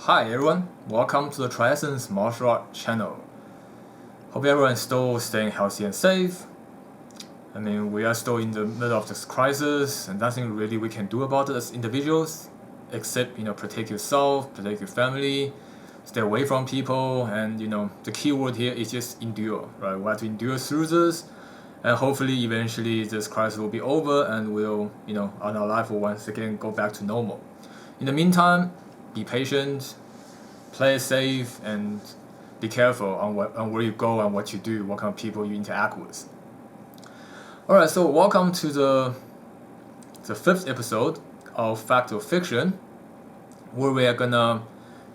Hi everyone, welcome to the TriEssence martial art channel. Hope everyone is still staying healthy and safe. I mean, we are still in the middle of this crisis, and nothing really we can do about it as individuals, except protect yourself, protect your family, stay away from people, and the key word here is just endure. Right, we have to endure through this, and hopefully, eventually, this crisis will be over, and we'll and our life will once again go back to normal. In the meantime, be patient, play it safe, and be careful on where you go and what you do, what kind of people you interact with. Alright, so welcome to the fifth episode of Fact or Fiction, where we are gonna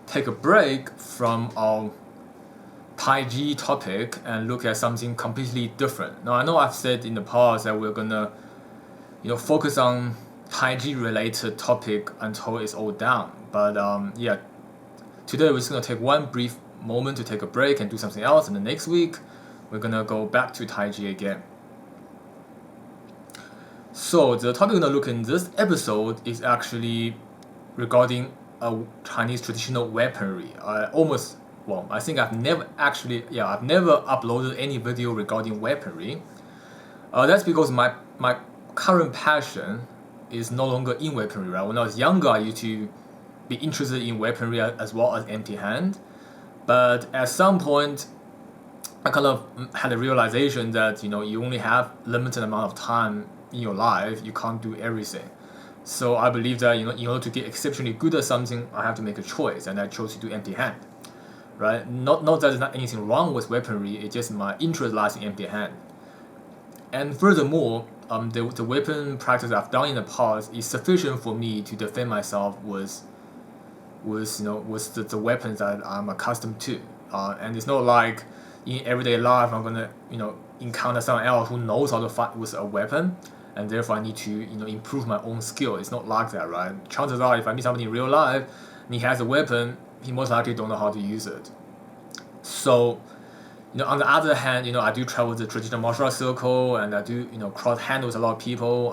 take a break from our Taiji topic and look at something completely different. Now I know I've said in the past that we're gonna focus on Taiji related topic until it's all down, but today we're just gonna take one brief moment to take a break and do something else, and the next week we're gonna go back to Taiji again. So the topic we're gonna look in this episode is actually regarding a Chinese traditional weaponry. I think I've never uploaded any video regarding weaponry. That's because my current passion is no longer in weaponry. Right? When I was younger, I used to be interested in weaponry as well as empty hand, but at some point I kind of had a realization that you only have limited amount of time in your life. You can't do everything. So I believe that in order to get exceptionally good at something, I have to make a choice, and I chose to do empty hand. Right? Not that there's not anything wrong with weaponry. It's just my interest lies in empty hand. And furthermore, the weapon practice I've done in the past is sufficient for me to defend myself with the weapons that I'm accustomed to. And it's not like in everyday life I'm gonna encounter someone else who knows how to fight with a weapon, and therefore I need to improve my own skill. It's not like that, right? Chances are, if I meet somebody in real life and he has a weapon, he most likely don't know how to use it. So on the other hand, I do travel the traditional martial arts circle, and I do cross handle with a lot of people.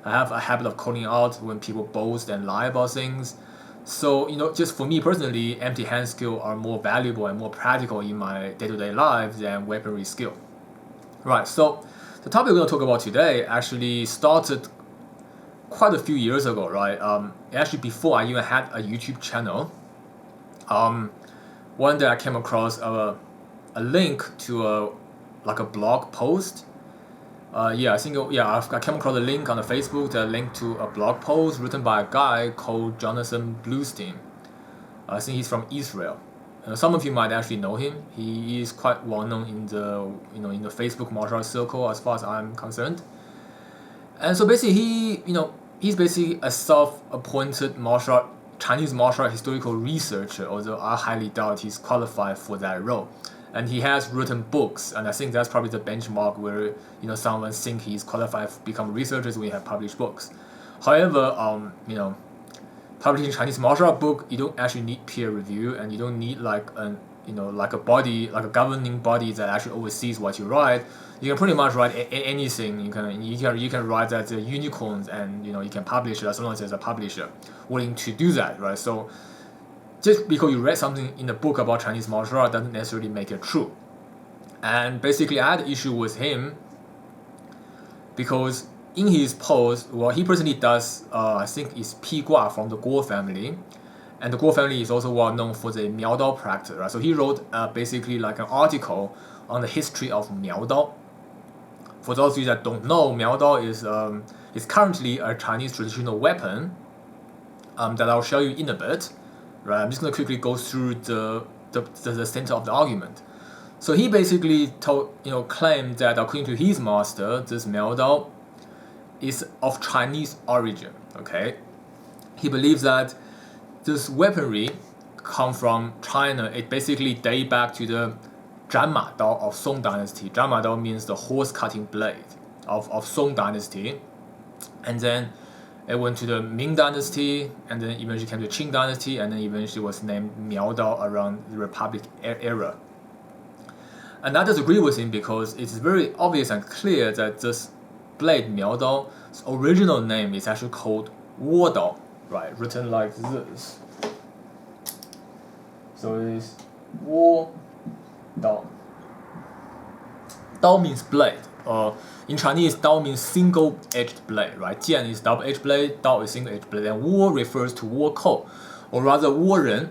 I have a habit of calling out when people boast and lie about things. So just for me personally, empty hand skill are more valuable and more practical in my day-to-day life than weaponry skill. Right. So the topic we're going to talk about today actually started quite a few years ago. Right. Actually, before I even had a YouTube channel. One day I came across a link to a blog post. I came across a link on the Facebook that linked to a blog post written by a guy called Jonathan Bluestein. I think he's from Israel. Some of you might actually know him. He is quite well known in the Facebook martial arts circle as far as I'm concerned. And so basically he's basically a self-appointed Chinese martial art historical researcher, although I highly doubt he's qualified for that role. And he has written books, and I think that's probably the benchmark where someone think he's qualified to become researchers when you have published books. However, publishing Chinese martial art book, you don't actually need peer review, and you don't need like a governing body that actually oversees what you write. You can pretty much write anything. You can write that they're unicorns, and you can publish it as long as there's a publisher willing to do that, right? So just because you read something in a book about Chinese martial art doesn't necessarily make it true. And basically, I had an issue with him because in his post, what he personally does, I think, is Pi Gua from the Guo family. And the Guo family is also well known for the Miao Dao practice, right? So he wrote basically like an article on the history of Miao Dao. For those of you that don't know, Miao Dao is currently a Chinese traditional weapon that I'll show you in a bit. Right, I'm just gonna quickly go through the center of the argument. So he basically claimed that according to his master, this Miao Dao is of Chinese origin. Okay, he believes that this weaponry come from China. It basically dates back to the Zhanma Dao of Song Dynasty. Zhanma Dao means the horse cutting blade of Song Dynasty, and then it went to the Ming Dynasty, and then eventually came to the Qing Dynasty, and then eventually was named Miao Dao around the Republic era. And I disagree with him because it's very obvious and clear that this blade Miao Dao's original name is actually called Wo Dao, right? Written like this. So it is Wo Dao. Dao means blade. In Chinese, Dao means single-edged blade, right? Jian is double-edged blade, Dao is single-edged blade. And Wo refers to Wo Kou, or rather Wo Ren.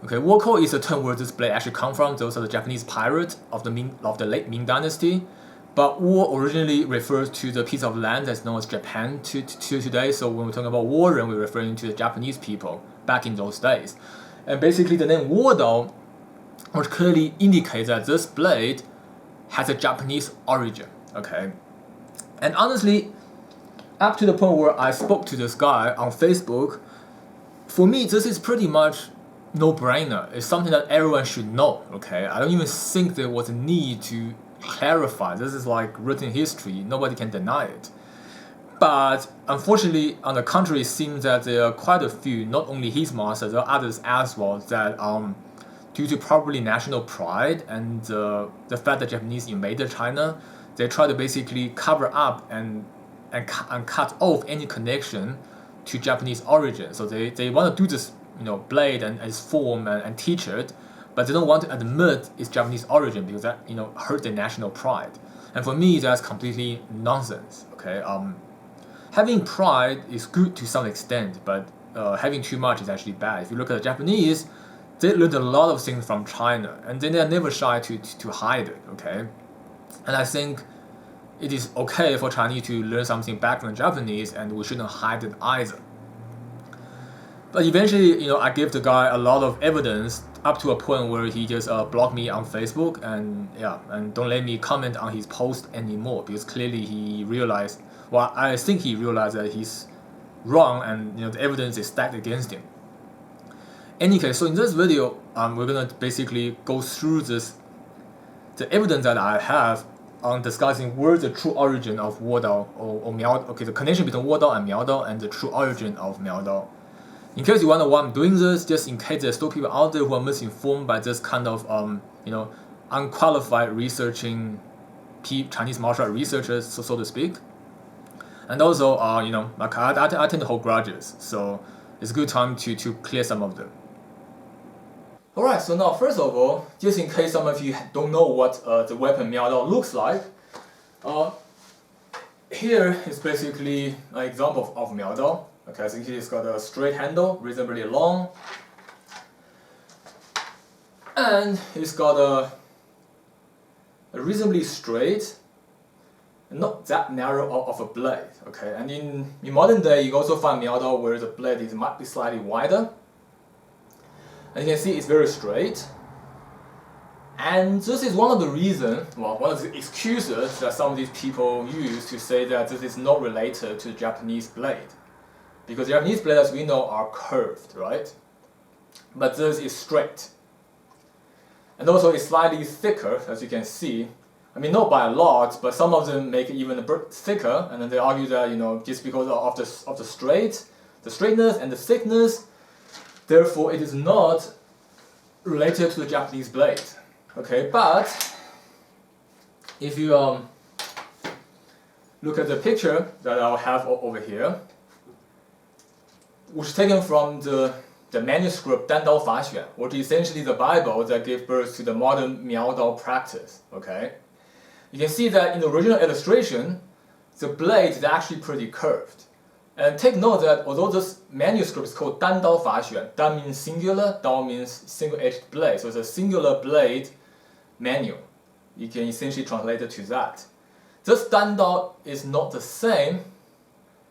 Okay, Wo Kou is a term where this blade actually comes from. Those are the Japanese pirates of the late Ming Dynasty. But Wo originally refers to the piece of land that's known as Japan to today. So when we're talking about Wo Ren, we're referring to the Japanese people back in those days. And basically the name Wo Dao, which clearly indicates that this blade has a Japanese origin. Okay, and honestly, up to the point where I spoke to this guy on Facebook, for me this is pretty much no-brainer. It's something that everyone should know. Okay, I don't even think there was a need to clarify. This is like written history. Nobody can deny it. But unfortunately, on the contrary, it seems that there are quite a few, not only his masters, there are others as well, that due to probably national pride and the fact that Japanese invaded China, they try to basically cover up and cut off any connection to Japanese origin. So they want to do this, blade and its form and teach it, but they don't want to admit its Japanese origin because that hurt their national pride. And for me, that's completely nonsense. Okay, having pride is good to some extent, but having too much is actually bad. If you look at the Japanese, they learned a lot of things from China, and then they're never shy to hide it. Okay. And I think it is okay for Chinese to learn something back from the Japanese, and we shouldn't hide it either. But eventually, I gave the guy a lot of evidence up to a point where he just blocked me on Facebook and don't let me comment on his post anymore, because clearly he realized, well, I think he realized that he's wrong and the evidence is stacked against him. Any case, so in this video, we're gonna basically go through the evidence that I have on discussing where's the true origin of Wo Dao or Miao. Okay, the connection between Wo Dao and Miao Dao and the true origin of Miao Dao. In case you wonder why I'm doing this, just in case there's still people out there who are misinformed by this kind of unqualified researching Chinese martial art researchers, so to speak. And also, like I tend to hold grudges, so it's a good time to clear some of them. Alright, so now first of all, just in case some of you don't know what the weapon Miao Dao looks like, here is basically an example of Miao Dao. Okay, so it's got a straight handle, reasonably long, and it's got a reasonably straight, not that narrow of a blade. Okay, and in modern day, you also find Miao Dao where the blade might be slightly wider. And you can see it's very straight. And this is one of the reasons, one of the excuses that some of these people use to say that this is not related to the Japanese blade. Because Japanese blades, as we know, are curved, right? But this is straight. And also it's slightly thicker, as you can see. I mean, not by a lot, but some of them make it even a bit thicker. And then they argue that, just because of the straightness and the thickness, therefore, it is not related to the Japanese blade. Okay, but if you look at the picture that I'll have over here, which is taken from the manuscript Dan Dao Fa Xuan, which is essentially the Bible that gave birth to the modern Miao Dao practice. Okay, you can see that in the original illustration, the blade is actually pretty curved. And take note that although this manuscript is called Dan Dao Fa Xuan, Dan means singular, Dao means single-edged blade, so it's a singular blade manual. You can essentially translate it to that. This Dan Dao is not the same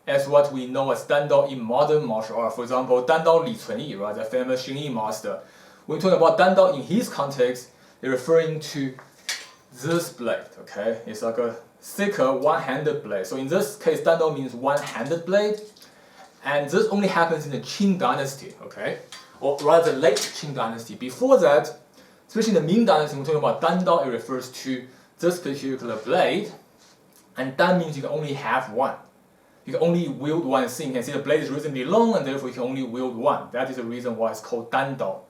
as what we know as Dan Dao in modern martial art. For example, Dan Dao Li Cunyi, right, the famous Xing Yi master. When we talk about Dan Dao in his context, they're referring to this blade. Okay, it's like a thicker one-handed blade. So in this case, Dan Dao means one-handed blade, and this only happens in the Qing dynasty, okay? Or rather late Qing dynasty. Before that, especially in the Ming dynasty, when we're talking about Dan Dao, it refers to this particular blade, and Dan means you can only have one. You can only wield one thing. You can see the blade is reasonably long, and therefore you can only wield one. That is the reason why it's called Dan Dao.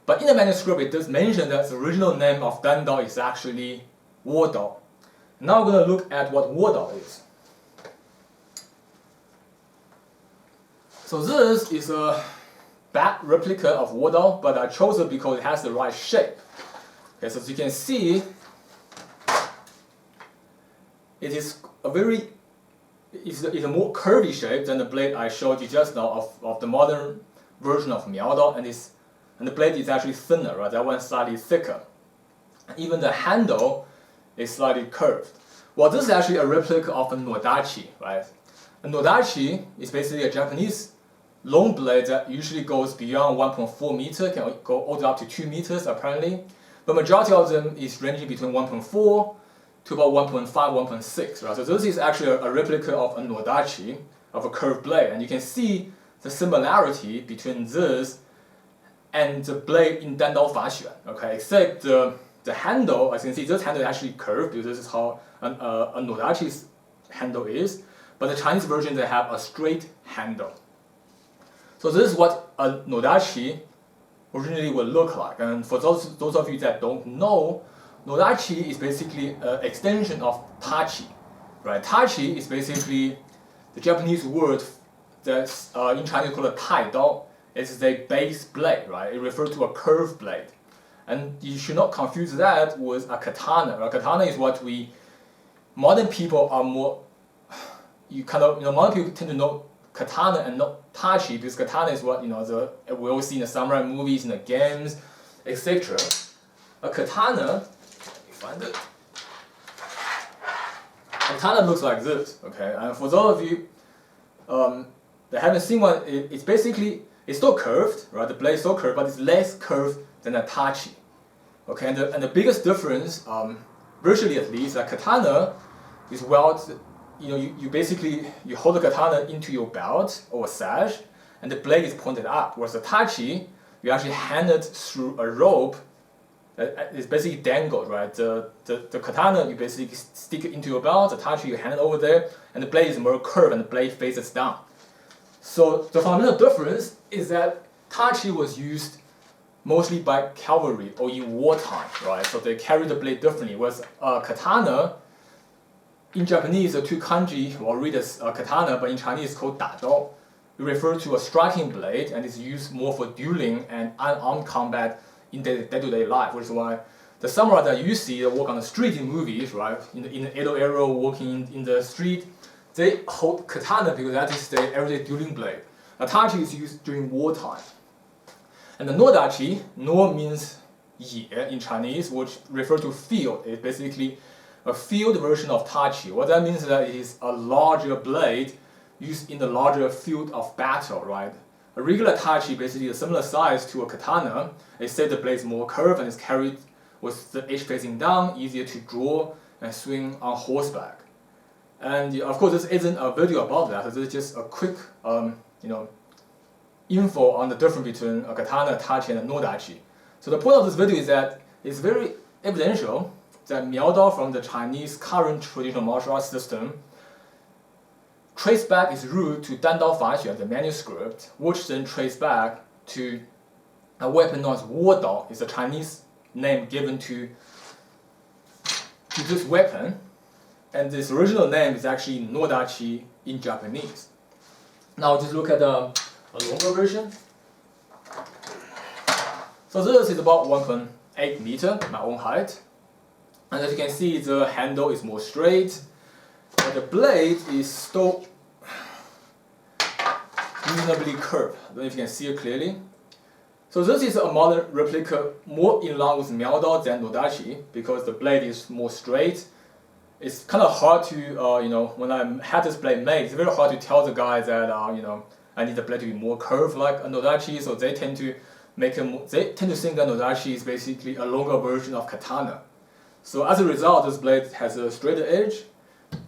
But in the manuscript, it does mention that the original name of Dan Dao is actually Wo Dao. Now we're going to look at what Wo Dao is. So this is a bad replica of Dao, but I chose it because it has the right shape. Okay, so as you can see, it is a very it's a more curvy shape than the blade I showed you just now of the modern version of Miao Dao, and the blade is actually thinner, right? That one slightly thicker. Even the handle is slightly curved. Well, this is actually a replica of a nodachi, right? A nodachi is basically a Japanese long blade that usually goes beyond 1.4 meter, can go all the way up to 2 meters apparently. But majority of them is ranging between 1.4 to about 1.5, 1.6, right? So this is actually a replica of a nodachi, of a curved blade, and you can see the similarity between this and the blade in Dandao Faxuan, okay? Except the handle, as you can see, this handle is actually curved because this is how a nodachi's handle is, but the Chinese version, they have a straight handle. So this is what a nodachi originally would look like, and for those of you that don't know, nodachi is basically an extension of tachi, right? Tachi is basically the Japanese word that's in Chinese called a tai dao. It's the base blade, right? It refers to a curved blade. And you should not confuse that with a katana. A katana is what modern people are more, modern people tend to know katana and not tachi, because katana is what, we all see in the samurai movies, in the games, etc. A katana, find it. Katana looks like this, okay? And for those of you that haven't seen one, it's basically, it's still curved, right? The blade is still curved, but it's less curved than a tachi, okay? And the biggest difference, virtually at least, a katana is you basically hold the katana into your belt or sash, and the blade is pointed up. Whereas the tachi, you actually hand it through a rope. It's basically dangled, right? The katana, you basically stick it into your belt, the tachi, you hand it over there, and the blade is more curved and the blade faces down. So the fundamental difference is that tachi was used mostly by cavalry or in wartime, right? So they carry the blade differently, whereas katana, in Japanese, the two kanji will read as katana, but in Chinese it's called da dao. It refers to a striking blade and is used more for dueling and unarmed combat in day-to-day life, which is why the samurai that you see that walk on the street in movies, right, in the Edo era, walking in the street, they hold katana because that is their everyday dueling blade. Tachi is used during wartime. And the nodachi, no means ye in Chinese, which refers to field. It's basically a field version of tachi. What that means is that it is a larger blade used in the larger field of battle, right? A regular tachi basically is a similar size to a katana, except the blade is more curved and is carried with the edge facing down, easier to draw and swing on horseback. And of course, this isn't a video about that. This is just a quick, info on the difference between a katana, tachi, and a nodachi. So the point of this video is that it's very evidential that Miao Dao from the Chinese current traditional martial arts system trace back its root to Dandao Faxuan, the manuscript, which then trace back to a weapon known as Dao. It's a Chinese name given to this weapon, and this original name is actually nodachi in Japanese. Now just look at a longer version. So this is about 1.8 meter, my own height. And as you can see, the handle is more straight, but the blade is still reasonably curved. I don't know if you can see it clearly. So this is a modern replica, more in line with Miao Dao than nodachi, because the blade is more straight. It's kind of hard to, when I had this blade made, it's very hard to tell the guy that, I need the blade to be more curved like a nodachi, so they tend to think that nodachi is basically a longer version of katana. So as a result, this blade has a straighter edge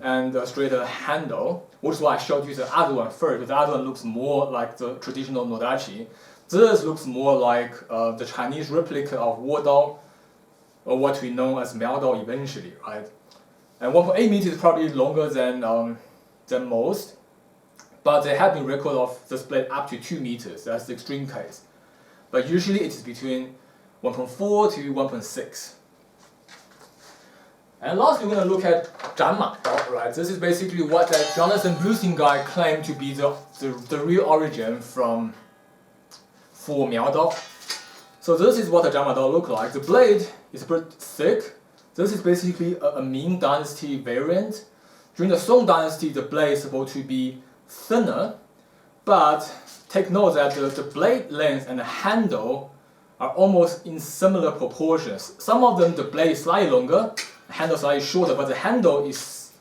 and a straighter handle, which is why I showed you the other one first, because the other one looks more like the traditional nodachi. This looks more like the Chinese replica of Dao, or what we know as Miao Dao eventually, right? And 1.8 meters is probably longer than most, but there have been records of this blade up to 2 meters. That's the extreme case. But usually it is between 1.4 to 1.6. And lastly, we're going to look at Zhanma Dao, right? This is basically what that Jonathan Bluestein guy claimed to be the real origin from for Miao Dao. So this is what the Zhama Dao look like. The blade is pretty thick. This is basically a Ming Dynasty variant. During the Song Dynasty, the blade is supposed to be thinner, but take note that the blade length and the handle are almost in similar proportions. Some of them, the blade is slightly longer, the handle slightly shorter, but the handle is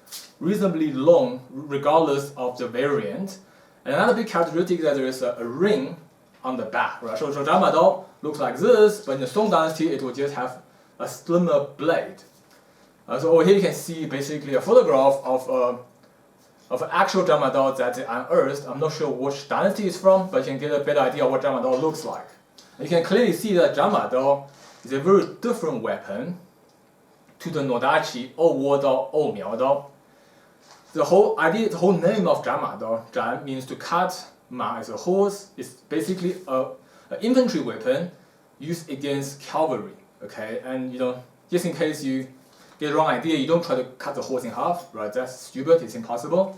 reasonably long regardless of the variant. And another big characteristic is that there is a ring on the back, right? So Zhama Dao looks like this, but in the Song Dynasty, it will just have a slimmer blade. So over here you can see basically a photograph of an actual Zhama Dao that they unearthed. I'm not sure which dynasty it's from, but you can get a better idea of what Zhama Dao looks like. And you can clearly see that Zhama Dao is a very different weapon to the Nodachi or Wo Dao or Miao Dao. The whole idea, the whole name of Zhama Dao, Zhan means to cut, Ma is a horse. It's basically an infantry weapon used against cavalry. Okay, and just in case you get the wrong idea, you don't try to cut the horse in half, right? That's stupid, it's impossible.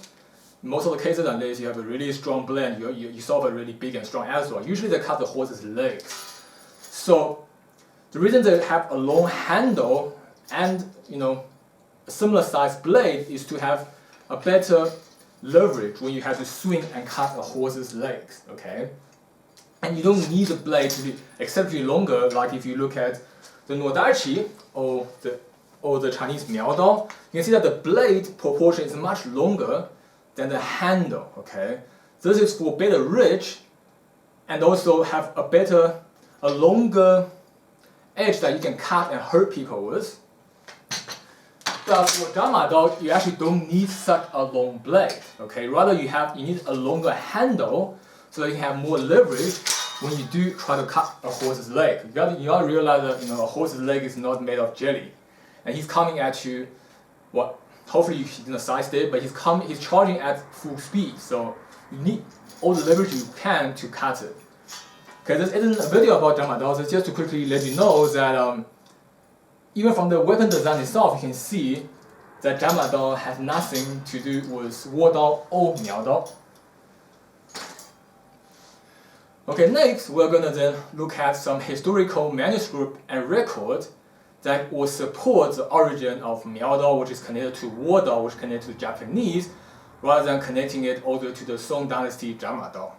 In most of the cases, unless you have a really strong blade, you solve a really big and strong as-sword. Usually they cut the horse's legs. So the reason they have a long handle and a similar sized blade is to have a better leverage when you have to swing and cut a horse's legs. Okay, and you don't need the blade to be exceptionally longer. Like if you look at the Nodachi or the Chinese Miao Dao, you can see that the blade proportion is much longer than the handle. Okay, this is for better reach and also have a longer edge that you can cut and hurt people with. But for Zhama Dao, you actually don't need such a long blade. Okay, rather you need a longer handle so that you have more leverage when you do try to cut a horse's leg. You gotta realize that a horse's leg is not made of jelly, and he's coming at you. Hopefully you didn't sidestep, but he's charging at full speed. So you need all the leverage you can to cut it. Okay, this isn't a video about Zhama Dao. It's just to quickly let you know that even from the weapon design itself, you can see that Zhama Dao has nothing to do with Wo Dao or Miao Dao. Okay, next we're gonna then look at some historical manuscript and record that will support the origin of Miao Dao, which is connected to Wo Dao, which is connected to Japanese, rather than connecting it all the way to the Song Dynasty Zhama Dao.